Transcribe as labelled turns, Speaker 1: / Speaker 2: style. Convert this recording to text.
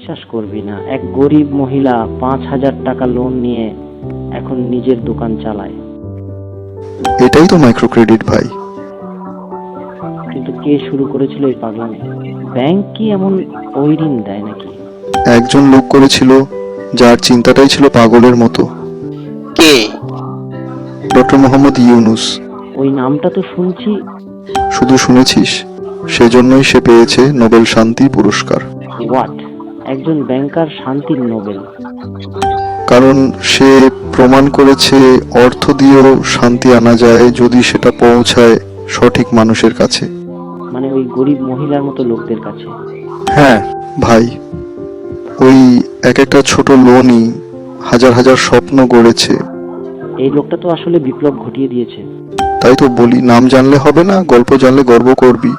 Speaker 1: বিশ্বাস করবি না, এক গরিব মহিলা 5,000 টাকা লোন নিয়ে এখন নিজের দোকান চালায়।
Speaker 2: এটাই তো মাইক্রো ক্রেডিট ভাই।
Speaker 1: কিন্তু কে শুরু করেছিল এই পাগলামি? ব্যাংক কি এমন ওই ঋণ দেয় নাকি?
Speaker 2: একজন লোক করেছিল, যার চিন্তাটাই ছিল পাগলের মতো।
Speaker 3: কে?
Speaker 2: ডক্টর মোহাম্মদ ইউনুস।
Speaker 1: ওই নামটা তো শুনছি।
Speaker 2: শুধু শুনেছিস? সেজন্যই সে পেয়েছে নোবেল শান্তি পুরস্কার।
Speaker 1: হোয়াট? একজন ব্যাংকার শান্তির নোবেল?
Speaker 2: কারণ সে প্রমাণ করেছে অর্থ দিয়েও শান্তি আনা যায় যদি সেটা পৌঁছায় সঠিক মানুষের কাছে।
Speaker 1: মানে ওই গরিব মহিলার মতো লোকদের কাছে?
Speaker 2: হ্যাঁ ভাই, ওই এক একটা ছোট লোনই হাজার হাজার স্বপ্ন গড়েছে।
Speaker 1: এই লোকটা তো আসলে বিপ্লব ঘটিয়ে দিয়েছে।
Speaker 2: তাই তো বলি, নাম জানলে হবে না, গল্প জানলে গর্ব করবি।